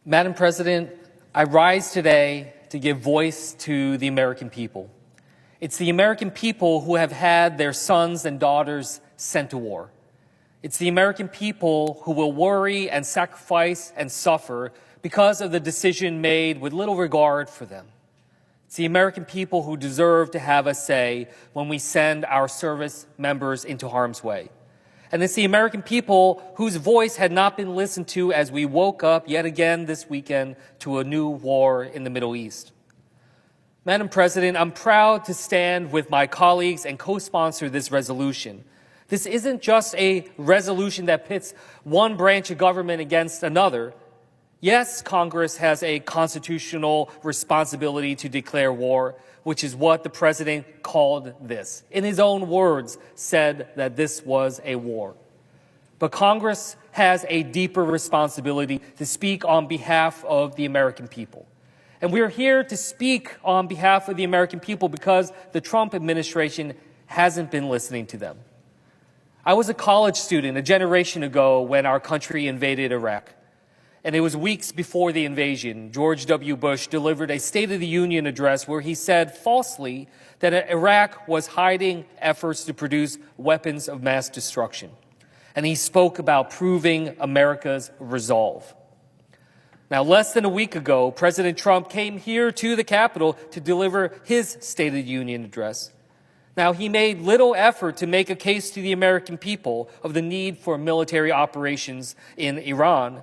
Madam President, I rise today to give voice to the American people. It's the American people who have had their sons and daughters sent to war. It's the American people who will worry and sacrifice and suffer because of the decision made with little regard for them. It's the American people who deserve to have a say when we send our service members into harm's way. And it's the American people whose voice had not been listened to as we woke up yet again this weekend to a new war in the Middle East. Madam President, I'm proud to stand with my colleagues and co-sponsor this resolution. This isn't just a resolution that pits one branch of government against another. Yes, Congress has a constitutional responsibility to declare war, which is what the president called this. In his own words, said that this was a war. But Congress has a deeper responsibility to speak on behalf of the American people. And we're here to speak on behalf of the American people because the Trump administration hasn't been listening to them. I was a college student a generation ago when our country invaded Iraq. And it was weeks before the invasion, George W. Bush delivered a State of the Union address where he said falsely that Iraq was hiding efforts to produce weapons of mass destruction. And he spoke about proving America's resolve. Now, less than a week ago, President Trump came here to the Capitol to deliver his State of the Union address. Now, he made little effort to make a case to the American people of the need for military operations in Iran.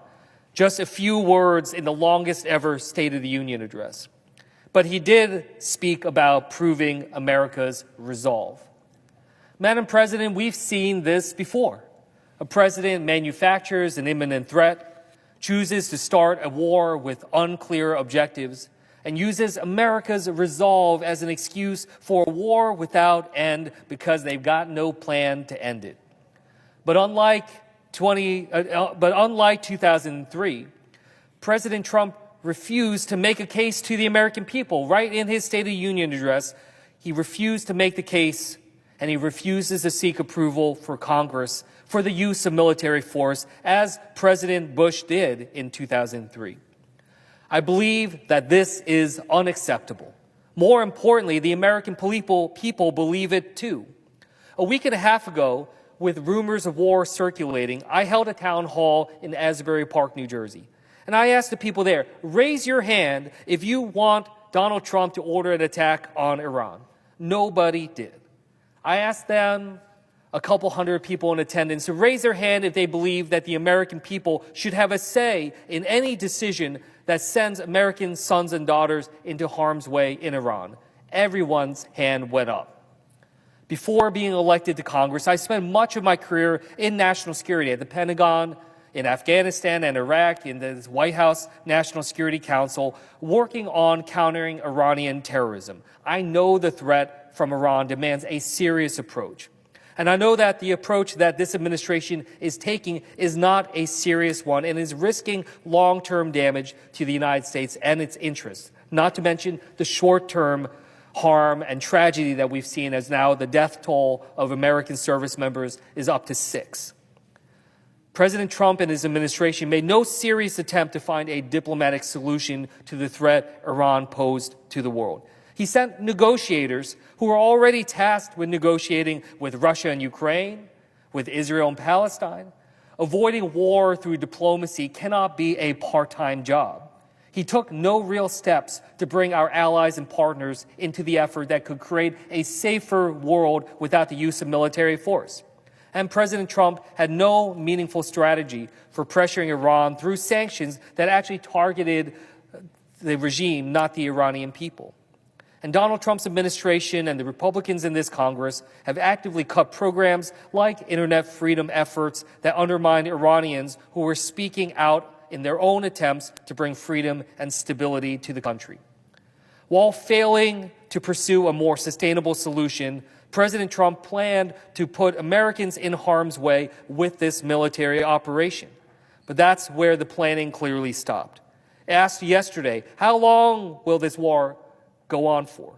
Just a few words in the longest ever State of the Union address. But he did speak about proving America's resolve. Madam President, we've seen this before. A president manufactures an imminent threat, chooses to start a war with unclear objectives, and uses America's resolve as an excuse for a war without end because they've got no plan to end it. But unlike 2003, President Trump refused to make a case to the American people. Right in his State of the Union address, he refused to make the case, and he refuses to seek approval for Congress for the use of military force, as President Bush did in 2003. I believe that this is unacceptable. More importantly, the American people believe it too. A week and a half ago, with rumors of war circulating, I held a town hall in Asbury Park, New Jersey. And I asked the people there, raise your hand if you want Donald Trump to order an attack on Iran. Nobody did. I asked them, a couple hundred people in attendance, to raise their hand if they believe that the American people should have a say in any decision that sends American sons and daughters into harm's way in Iran. Everyone's hand went up. Before being elected to Congress, I spent much of my career in national security at the Pentagon, in Afghanistan and Iraq, in the White House National Security Council, working on countering Iranian terrorism. I know the threat from Iran demands a serious approach. And I know that the approach that this administration is taking is not a serious one and is risking long-term damage to the United States and its interests, not to mention the short-term harm and tragedy that we've seen as now the death toll of American service members is up to 6. President Trump and his administration made no serious attempt to find a diplomatic solution to the threat Iran posed to the world. He sent negotiators who were already tasked with negotiating with Russia and Ukraine, with Israel and Palestine. Avoiding war through diplomacy cannot be a part-time job. He took no real steps to bring our allies and partners into the effort that could create a safer world without the use of military force. And President Trump had no meaningful strategy for pressuring Iran through sanctions that actually targeted the regime, not the Iranian people. And Donald Trump's administration and the Republicans in this Congress have actively cut programs like internet freedom efforts that undermine Iranians who were speaking out in their own attempts to bring freedom and stability to the country. While failing to pursue a more sustainable solution, President Trump planned to put Americans in harm's way with this military operation. But that's where the planning clearly stopped. Asked yesterday, how long will this war go on for?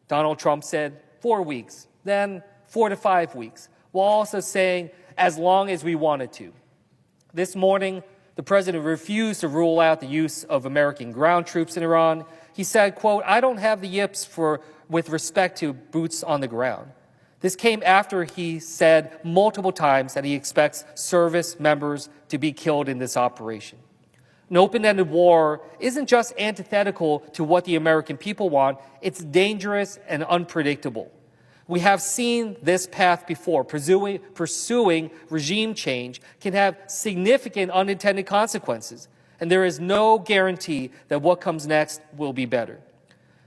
Donald Trump said 4 weeks, then 4 to 5 weeks, while also saying as long as we wanted to. This morning, the president refused to rule out the use of American ground troops in Iran. He said, quote, "I don't have the yips with respect to boots on the ground." This came after he said multiple times that he expects service members to be killed in this operation. An open-ended war isn't just antithetical to what the American people want, it's dangerous and unpredictable. We have seen this path before. Pursuing regime change can have significant unintended consequences, and there is no guarantee that what comes next will be better.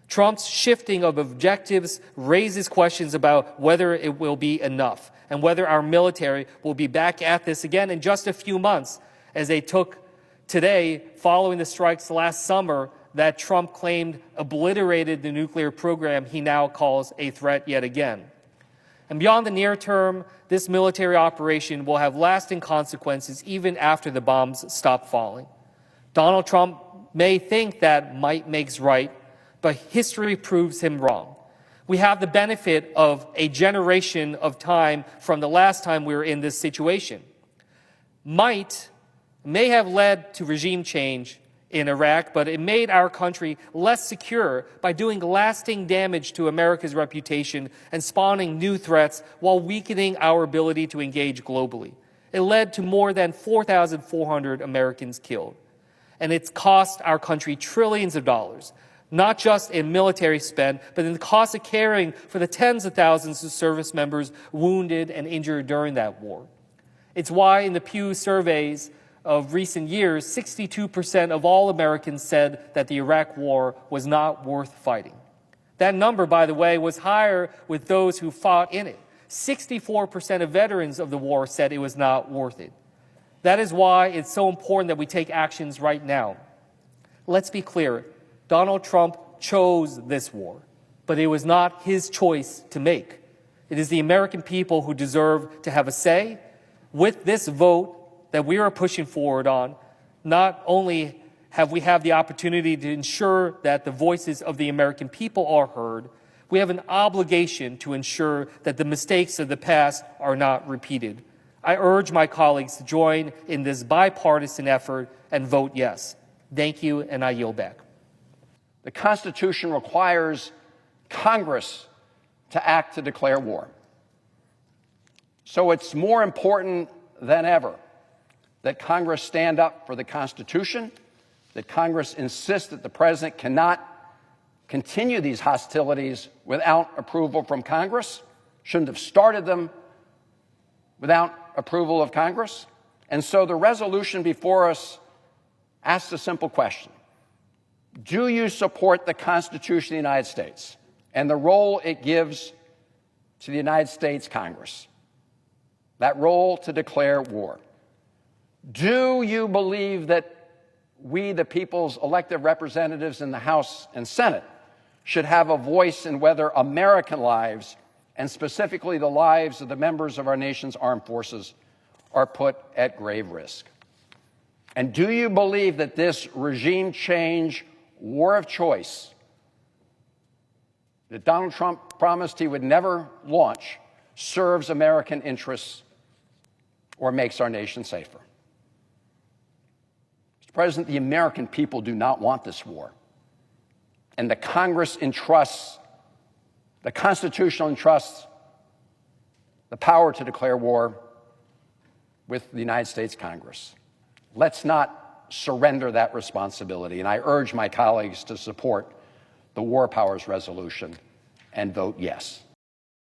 Trump's shifting of objectives raises questions about whether it will be enough and whether our military will be back at this again in just a few months, as they took today following the strikes last summer that Trump claimed obliterated the nuclear program he now calls a threat yet again. And beyond the near term, this military operation will have lasting consequences even after the bombs stop falling. Donald Trump may think that might makes right, but history proves him wrong. We have the benefit of a generation of time from the last time we were in this situation. Might may have led to regime change in Iraq, but it made our country less secure by doing lasting damage to America's reputation and spawning new threats while weakening our ability to engage globally. It led to more than 4,400 Americans killed. And it's cost our country trillions of dollars, not just in military spend, but in the cost of caring for the tens of thousands of service members wounded and injured during that war. It's why in the Pew surveys of recent years, 62% of all Americans said that the Iraq war was not worth fighting. That number, by the way, was higher with those who fought in it. 64% of veterans of the war said it was not worth it. That is why it's so important that we take actions right now. Let's be clear, Donald Trump chose this war, but it was not his choice to make. It is the American people who deserve to have a say. With this vote that we are pushing forward on, not only have we the opportunity to ensure that the voices of the American people are heard, we have an obligation to ensure that the mistakes of the past are not repeated. I urge my colleagues to join in this bipartisan effort and vote yes. Thank you, and I yield back. The Constitution requires Congress to act to declare war. So it's more important than ever that Congress stand up for the Constitution, that Congress insist that the President cannot continue these hostilities without approval from Congress, shouldn't have started them without approval of Congress. And so the resolution before us asks a simple question. Do you support the Constitution of the United States and the role it gives to the United States Congress? That role to declare war. Do you believe that we, the people's elected representatives in the House and Senate, should have a voice in whether American lives, and specifically the lives of the members of our nation's armed forces, are put at grave risk? And do you believe that this regime change war of choice that Donald Trump promised he would never launch serves American interests or makes our nation safer? Mr. President, the American people do not want this war. And the Congress entrusts, the Constitution entrusts the power to declare war with the United States Congress. Let's not surrender that responsibility. And I urge my colleagues to support the War Powers Resolution and vote yes.